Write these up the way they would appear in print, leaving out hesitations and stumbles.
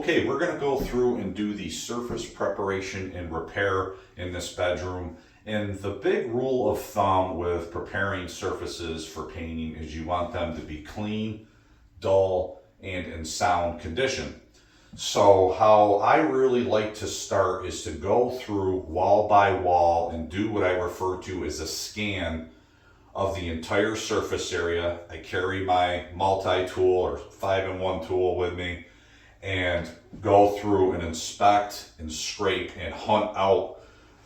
Okay, we're going to go through and do the surface preparation and repair in this bedroom. And the big rule of thumb with preparing surfaces for painting is you want them to be clean, dull, and in sound condition. So how I really like to start is to go through wall by wall and do what I refer to as a scan of the entire surface area. I carry my multi-tool or 5-in-1 tool with me and go through and inspect and scrape and hunt out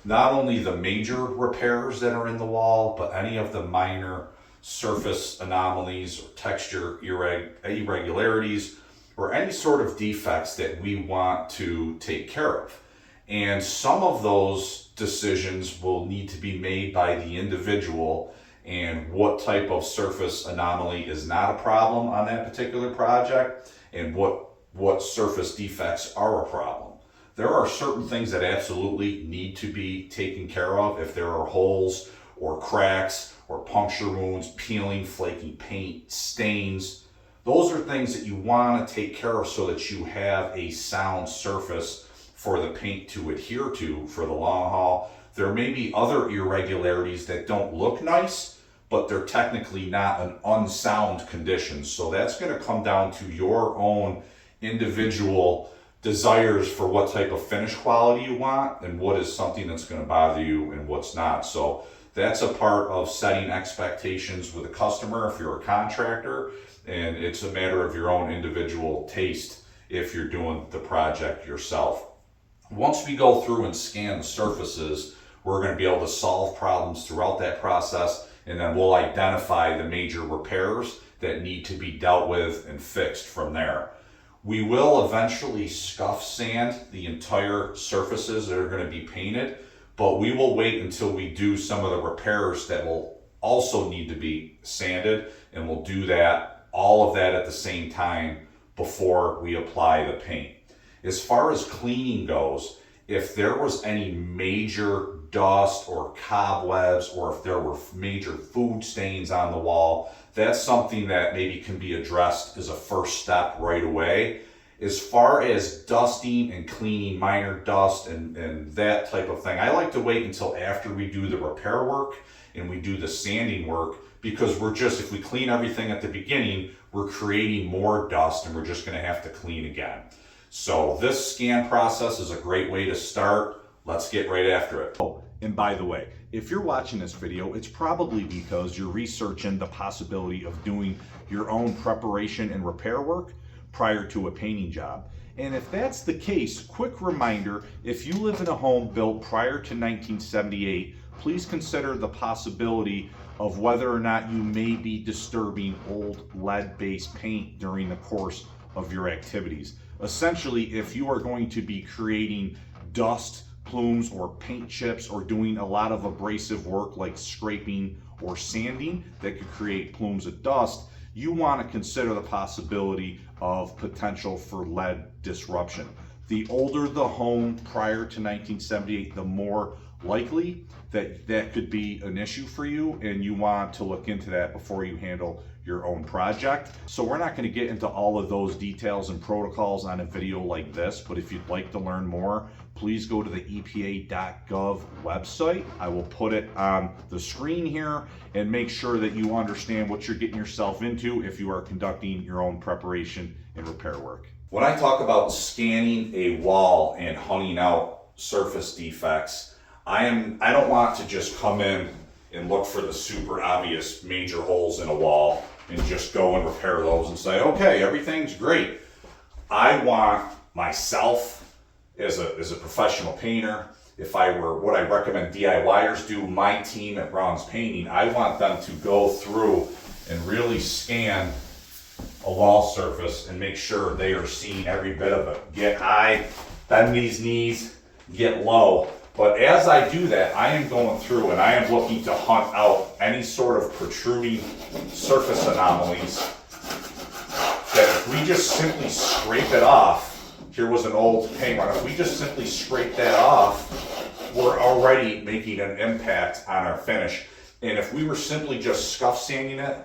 not only the major repairs that are in the wall, but any of the minor surface anomalies or texture irregularities or any sort of defects that we want to take care of. And some of those decisions will need to be made by the individual, and what type of surface anomaly is not a problem on that particular project and what surface defects are a problem. There are certain things that absolutely need to be taken care of. If there are holes or cracks or puncture wounds, peeling, flaky paint, stains, those are things that you want to take care of so that you have a sound surface for the paint to adhere to for the long haul. There may be other irregularities that don't look nice, but they're technically not an unsound condition. So that's going to come down to your own individual desires for what type of finish quality you want and what is something that's going to bother you and what's not. So that's a part of setting expectations with a customer if you're a contractor, and it's a matter of your own individual taste if you're doing the project yourself. Once we go through and scan the surfaces, we're going to be able to solve problems throughout that process, and then we'll identify the major repairs that need to be dealt with and fixed from there. We will eventually scuff sand the entire surfaces that are going to be painted, but we will wait until we do some of the repairs that will also need to be sanded, and we'll do that, all of that at the same time before we apply the paint. As far as cleaning goes, if there was any major dust or cobwebs, or if there were major food stains on the wall, that's something that maybe can be addressed as a first step right away. As far as dusting and cleaning minor dust and that type of thing, I like to wait until after we do the repair work and we do the sanding work, because if we clean everything at the beginning, we're creating more dust and we're just going to have to clean again. So this scan process is a great way to start. Let's get right after it. Oh, and by the way, if you're watching this video, it's probably because you're researching the possibility of doing your own preparation and repair work prior to a painting job. And if that's the case, quick reminder, if you live in a home built prior to 1978, please consider the possibility of whether or not you may be disturbing old lead-based paint during the course of your activities. Essentially, if you are going to be creating dust plumes or paint chips or doing a lot of abrasive work like scraping or sanding that could create plumes of dust, you want to consider the possibility of potential for lead disruption. The older the home prior to 1978, the more likely that could be an issue for you, and you want to look into that before you handle your own project. So we're not going to get into all of those details and protocols on a video like this, but if you'd like to learn more, please go to the EPA.gov website. I will put it on the screen here, and make sure that you understand what you're getting yourself into if you are conducting your own preparation and repair work. When I talk about scanning a wall and hunting out surface defects, I don't want to just come in and look for the super obvious major holes in a wall and just go and repair those and say, okay, everything's great. I want myself as a professional painter, if I were what I recommend DIYers do, my team at Braun's Painting, I want them to go through and really scan a wall surface and make sure they are seeing every bit of it. Get high, bend these knees, get low. But as I do that, I am going through and I am looking to hunt out any sort of protruding surface anomalies that if we just simply scrape it off, here was an old paint run, if we just simply scrape that off, we're already making an impact on our finish. And if we were simply just scuff sanding it,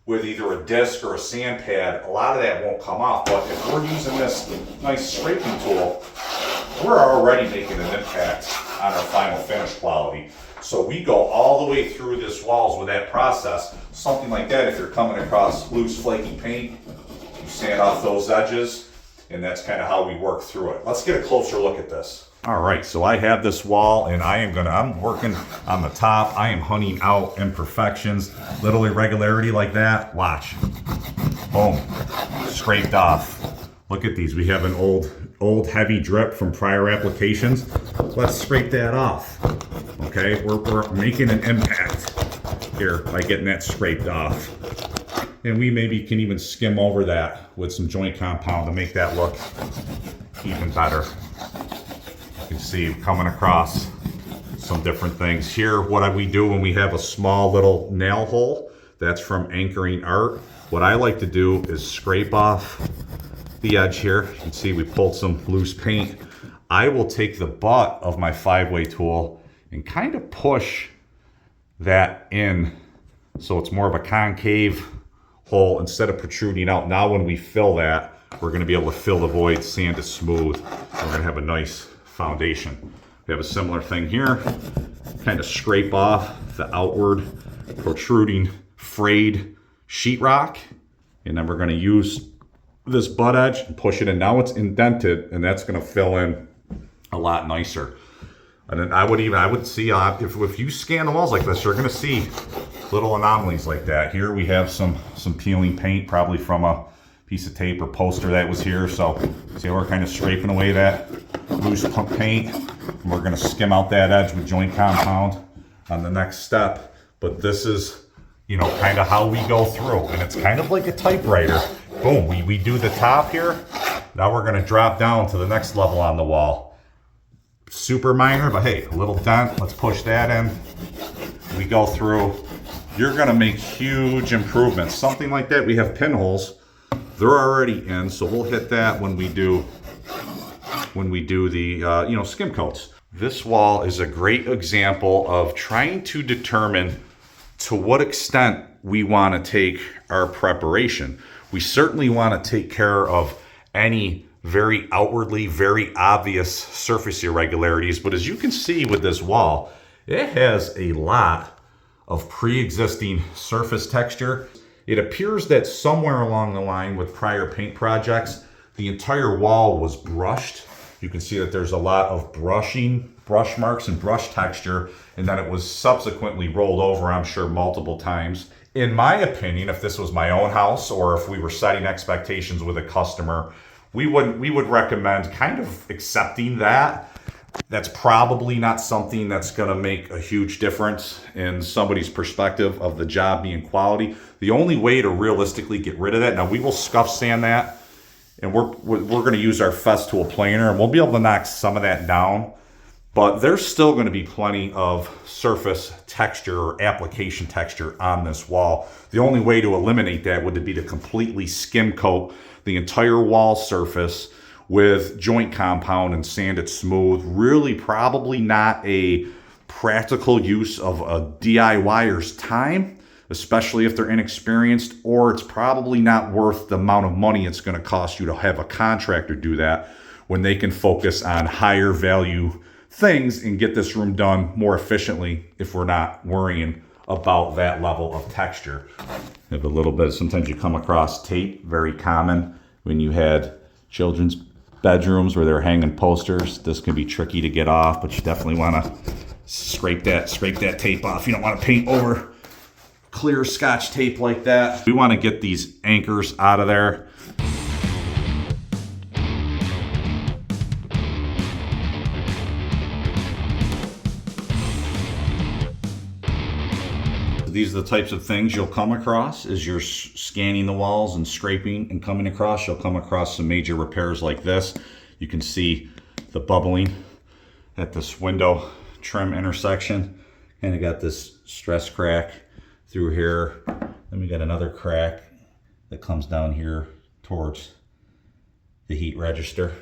with either a disc or a sand pad, a lot of that won't come off. But if we're using this nice scraping tool, we're already making an impact on our final finish quality. So we go all the way through this walls with that process. Something like that, if you're coming across loose flaky paint, you sand off those edges, and that's kind of how we work through it. Let's get a closer look at this. All right, so I have this wall, and I'm working on the top. I am hunting out imperfections, little irregularity like that. Watch, boom, scraped off. Look at these. We have an old heavy drip from prior applications. Let's scrape that off. Okay, we're making an impact here by getting that scraped off. And we maybe can even skim over that with some joint compound to make that look even better. You can see coming across some different things. Here, what we do when we have a small little nail hole, that's from Anchoring Art. What I like to do is scrape off the edge here. You can see we pulled some loose paint. I will take the butt of my 5-way tool and kind of push that in so it's more of a concave hole instead of protruding out. Now when we fill that, we're going to be able to fill the void, sand it smooth. We're going to have a nice foundation. We have a similar thing here. Kind of scrape off the outward protruding frayed sheetrock, and then we're going to use this butt edge and push it in. Now it's indented, and that's going to fill in a lot nicer. And then I would see if you scan the walls like this, you're going to see little anomalies like that. Here we have some peeling paint, probably from a piece of tape or poster that was here. So see, we're kind of scraping away that loose paint, and we're going to skim out that edge with joint compound on the next step. But this is, kind of how we go through, and it's kind of like a typewriter. Boom, we do the top here. Now we're going to drop down to the next level on the wall. Super minor, but hey, a little dent. Let's push that in. We go through. You're going to make huge improvements. Something like that, we have pinholes. They're already in, so we'll hit that when we do the skim coats. This wall is a great example of trying to determine to what extent we want to take our preparation. We certainly want to take care of any very outwardly, very obvious surface irregularities, but as you can see with this wall, it has a lot of pre-existing surface texture. It appears that somewhere along the line with prior paint projects, the entire wall was brushed. You can see that there's a lot of brush marks and brush texture, and then it was subsequently rolled over, I'm sure, multiple times. In my opinion, if this was my own house or if we were setting expectations with a customer, we would recommend kind of accepting that. That's probably not something that's going to make a huge difference in somebody's perspective of the job being quality. The only way to realistically get rid of that, now we will scuff sand that, and we're going to use our Festool planer, and we'll be able to knock some of that down. But there's still going to be plenty of surface texture or application texture on this wall. The only way to eliminate that would be to completely skim coat the entire wall surface with joint compound and sand it smooth. Really probably not a practical use of a DIYer's time, especially if they're inexperienced, or it's probably not worth the amount of money it's going to cost you to have a contractor do that when they can focus on higher value things and get this room done more efficiently if we're not worrying about that level of texture. Have a little bit, sometimes you come across tape, very common when you had children's bedrooms where they're hanging posters. This can be tricky to get off, but you definitely want to scrape that tape off. You don't want to paint over clear Scotch tape like that. We want to get these anchors out of there. These are the types of things you'll come across as you're scanning the walls and scraping and coming across. You'll come across some major repairs like this. You can see the bubbling at this window trim intersection. And I got this stress crack through here. Then we got another crack that comes down here towards the heat register.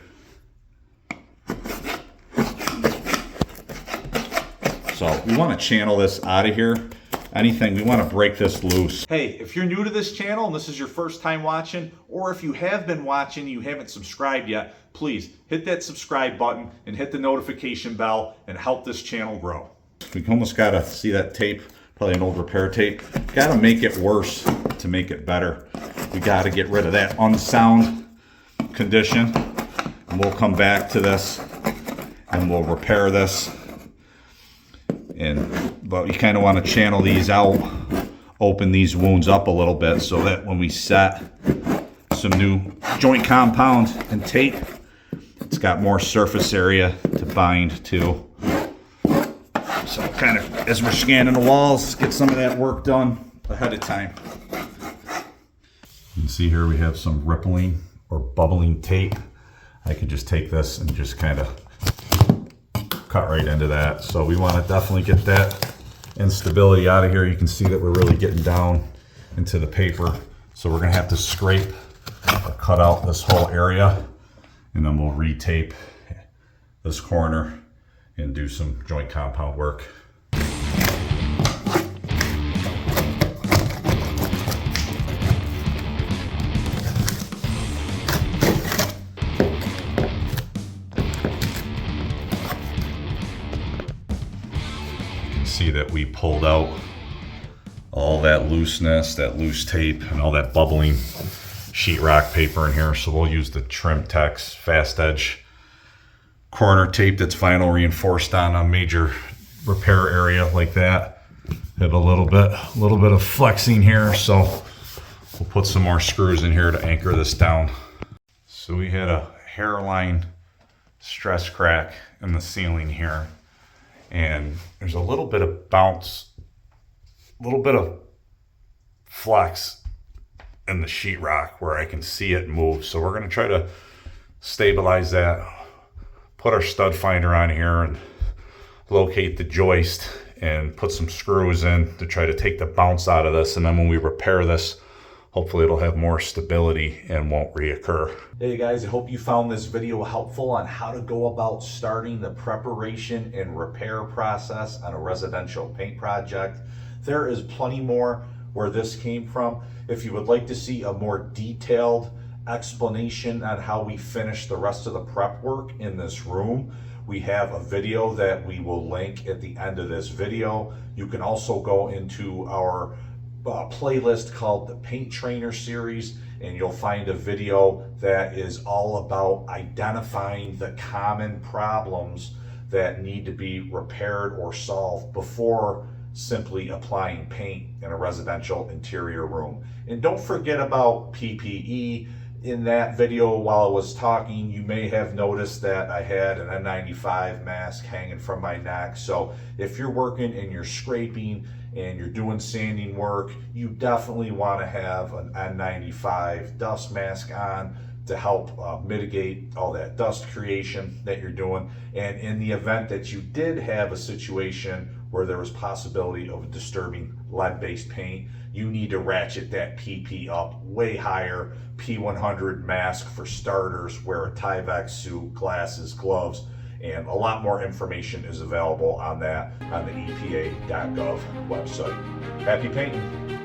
So we want to channel this out of here. anything, we want to break this loose. Hey, if you're new to this channel and this is your first time watching, or if you have been watching and you haven't subscribed yet, please hit that subscribe button and hit the notification bell and help this channel grow. We almost got to see that tape, probably an old repair tape. Got to make it worse to make it better. We got to get rid of that unsound condition, and we'll come back to this and we'll repair this. But you kind of want to channel these out, open these wounds up a little bit so that when we set some new joint compound and tape, it's got more surface area to bind to. So kind of as we're scanning the walls, get some of that work done ahead of time. You can see here we have some rippling or bubbling tape. I could just take this and just kind of cut right into that. So we want to definitely get that instability out of here. You can see that we're really getting down into the paper. So we're going to have to scrape or cut out this whole area, and then we'll retape this corner and do some joint compound work. See that we pulled out all that looseness, that loose tape, and all that bubbling sheetrock paper in here. So we'll use the Trim Tex Fast Edge corner tape that's vinyl reinforced on a major repair area like that. Have a little bit of flexing here, so we'll put some more screws in here to anchor this down. So we had a hairline stress crack in the ceiling here, and there's a little bit of bounce, a little bit of flex in the sheetrock where I can see it move. So we're going to try to stabilize that, put our stud finder on here and locate the joist and put some screws in to try to take the bounce out of this. And then when we repair this, hopefully it'll have more stability and won't reoccur. Hey guys, I hope you found this video helpful on how to go about starting the preparation and repair process on a residential paint project. There is plenty more where this came from. If you would like to see a more detailed explanation on how we finish the rest of the prep work in this room, we have a video that we will link at the end of this video. You can also go into our playlist called the Paint Trainer series, and you'll find a video that is all about identifying the common problems that need to be repaired or solved before simply applying paint in a residential interior room. And don't forget about PPE. In that video, while I was talking, you may have noticed that I had an N95 mask hanging from my neck. So if you're working and you're scraping and you're doing sanding work, you definitely want to have an N95 dust mask on to help mitigate all that dust creation that you're doing. And in the event that you did have a situation where there was possibility of a disturbing lead-based paint, you need to ratchet that PP up way higher. P100 mask for starters, wear a Tyvek suit, glasses, gloves, and a lot more information is available on that on the EPA.gov website. Happy painting!